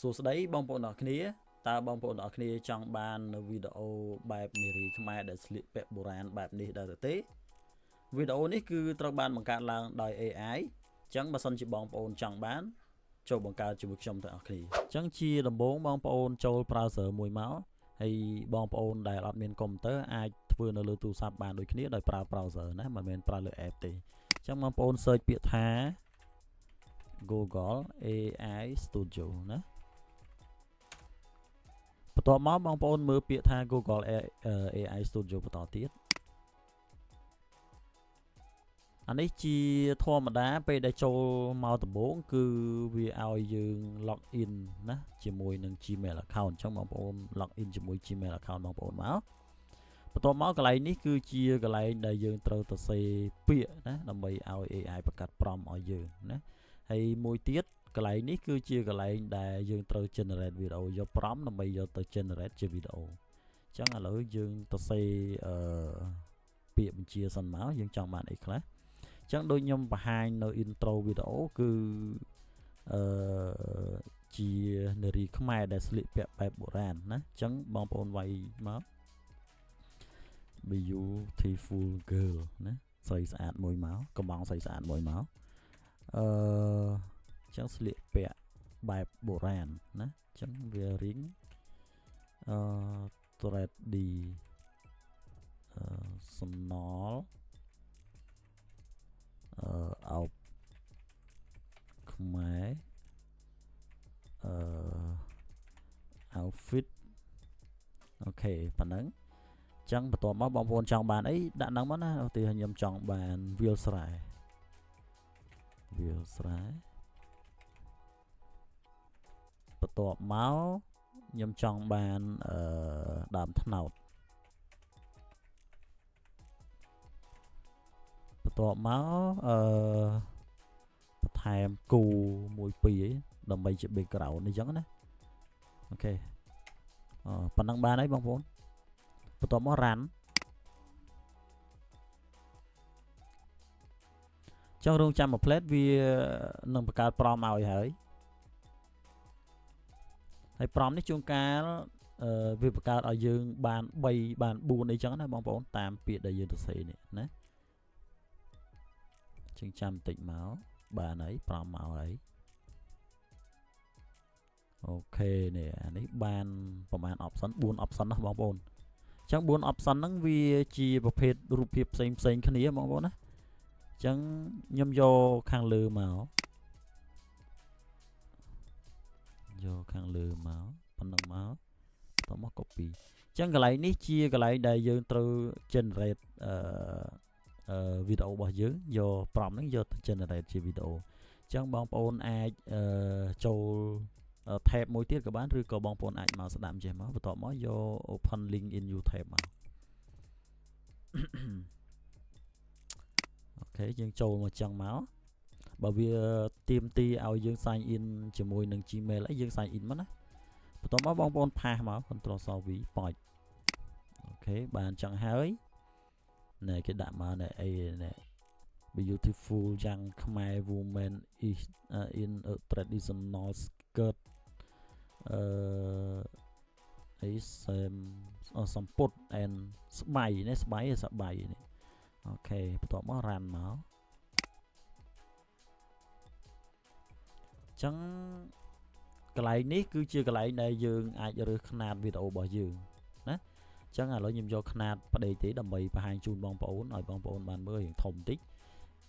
សួស្តីបងប្អូនអរគ្នាតើបងប្អូនអរគ្នាចង់បាននៅវីដេអូបែបនារីខ្មែរដែលស្លៀកពាក់បុរាណបែបនេះដែរទេវីដេអូនេះគឺត្រូវបានបង្កើតឡើងដោយ AI អញ្ចឹងបើសិនជាបងប្អូនចង់បានចូលបង្កើតជាមួយខ្ញុំទាំងអស់គ្នាអញ្ចឹងជាដំបូងបងប្អូនចូល browser មួយមកហើយបងប្អូនដែលអត់មានកុំព្យូទ័រអាចធ្វើនៅលើទូរស័ព្ទបានដូចគ្នាដោយប្រើ browser ណាមិនមែនប្រើលើ app ទេអញ្ចឹងបងប្អូន search ពាក្យថា Google AI Studio ណាបន្ទាប់មកបងប្អូនមើលពាក្យថា Google AI Studio បន្តទៀតអានេះជាធម្មតាពេលដែលចូលមកដំបូងគឺវាឲ្យយើង log in ណាជាមួយនឹង Gmail account អញ្ចឹងបងប្អូន log in ជាមួយ Gmail account បងប្អូនមកបន្ទាប់មកកន្លែងនេះគឺជាកន្លែងដែលយើងត្រូវទៅសេពាក្យណាដើម្បីឲ្យ AI បង្កាត់ prompt ឲ្យយើងណាហើយមួយទៀតកន្លែងនេះគឺជាកន្លែងដែលយើងត្រូវ generate video យក prompt ដើម្បីយកទៅ generate ជា video អញ្ចឹងឥឡូវយើងទៅសេពាក្យបញ្ជាសិនមកយើងចង់បានអីខ្លះអញ្ចឹងដូចខ្ញុំបង្ហាញនៅ intro video គឺជានារីខ្មែរដែលស្លៀកពាក់បែបបុរាណណាអញ្ចឹងបងប្អូនវាយមក beautiful girl ណាស្រីស្អាតមួយមកកំងស្រីស្អាតមួយមកចឹងស្លៀកពាក់បែបបុរាណណាចឹងវា ring trendy សំណល់អោបខ្មែរoutfit អូខេប៉ណ្ណឹងចឹងបន្ទាប់មកបងប្អូនចង់បានអីដាក់ហ្នឹងមកណាឧទាហរណ៍ខ្ញុំចង់បានវាលស្រែបន្ទាប់មកខ្ញុំចង់បានដើមត្នោតបន្ទាប់មកបន្ថែមគូមួយពីរដើម្បីជា background អញ្ចឹងណាអូខេប៉ុណ្ណឹងបានហើយបងប្អូនបន្ទាប់មក run ចង់រងចាំមួយផ្លេតវានឹងបង្កើត prompt ឲ្យហើយprompt នេះជួនកាលវាបង្កើតឲ្យយើងបាន3បាន4អីចឹងណាបងប្អូនតាមពាក្យដែលយើងទៅសេនេះណាជាងចាំបន្តិចមកបានហើយ prompt មកហើយអូខេនេះអានេះបានប្រហែល option 4 option ណាបងប្អូនអញ្ចឹង4 option ហ្នឹងវាជាប្រភេទរូបភាពផ្សេងគ្នាបងប្អូនណាអញ្ចឹងខ្ញុំយកខាងលើមកប៉ុណ្ណឹងមកតោះមក copy អញ្ចឹងកន្លែងនេះជាកន្លែងដែលយើងត្រូវ generate វីដេអូរបស់យើងយក prompt ហ្នឹងយកទៅ generate ជាវីដេអូអញ្ចឹងបងប្អូនអាចចូល tab មួយទៀតក៏បានឬក៏បងប្អូនអាចមកស្ដាប់ចេះមកបន្ទាប់មកយក open link in YouTube មកអូខេយើងចូលមកចឹងមកបើវាទៀមទីឲ្យយើង sign in ជាមួយនឹង Gmail អីយើង sign in មកណាបន្ទាប់មកបងប្អូនផាសមក Ctrl V ប៉ចអូខេបានចឹងហើយណែគេដាក់មកណែអីណែ beautiful young Khmer woman is in a traditional skirt អីសំពត់ and ស្បៃនេះស្បៃនេះអូខេបន្ទាប់មក run មកចឹងកន្លែងនេះគឺជាកន្លែងដែលយើងអាចរើសຂະຫນាតវីដេអូរបស់យើងណាចឹងឥឡូវខ្ញុំយកຂະຫນាតប្តីទេដើម្បីបង្ហាញជូនបងប្អូនឲ្យបងប្អូនបានមើលរៀងធំបន្តិច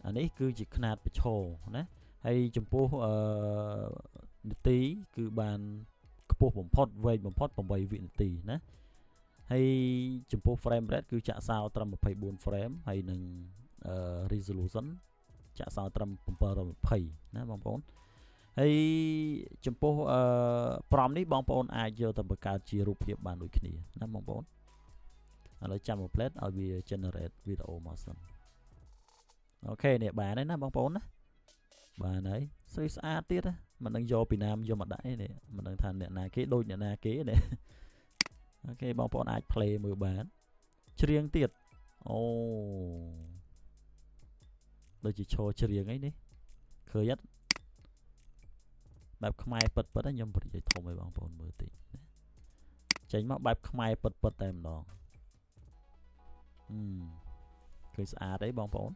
អានេះគឺជាຂະຫນាតប្រឈរណាហើយចំពោះនាទីគឺបានខ្ពស់បំផុតវែងបំផុត8វិនាទីណាហើយចំពោះ frame rate គឺចាក់សោត្រឹម24 frame ហើយនឹងresolution ចាក់សោត្រឹម720ណាបងប្អូនហើយចំពោះprompt នេះបងប្អូនអាចយកទៅបង្កើតជារូបភាពបានដូចគ្នាណាបងប្អូនឥឡូវចាំមួយ plate ឲ្យវា generate វីដេអូមកសិនអូខេនេះបានហើយណាបងប្អូនណាបានហើយស្រីស្អាតទៀតណាមិនដឹងយកពីណាយកមកដាក់នេះមិនដឹងថាអ្នកណាគេដូចអ្នកណាគេនេះអូខេបងប្អូនអាច play មើលបានច្រៀងទៀតអូដូចជាឈរច្រៀងអីនេះឃើញអត់ បែបខ្មែរពិតៗខ្ញុំប្រតិធំឲ្យបងប្អូនមើលតិចចេញមកបែបខ្មែរពិតតែម្ដងឃើញស្អាតអីបងប្អូន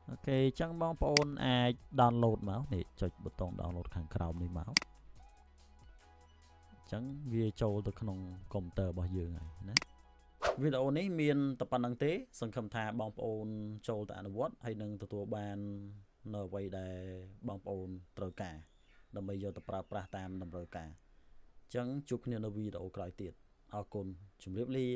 អូខេអញ្ចឹងបងប្អូនអាច download មកនេះចុចប៊ូតុង download ខាងក្រោមនេះមកអញ្ចឹងវាចូលទៅក្នុងកុំព្យូទ័ររបស់យើងហើយណាវីដេអូនេះមានតែប៉ុណ្្នឹងទេសង្ឃឹមថាបងប្អូនចូលទៅអនុវត្តហើយនឹងទទួលបាននៅអ្វីដែលបងប្អូនត្រូវការដើម្បីយកទៅប្រើប្រាស់តាមតម្រូវការអញ្ចឹងជួបគ្នានៅវីដេអូក្រោយទៀតអរគុណជម្រាបលា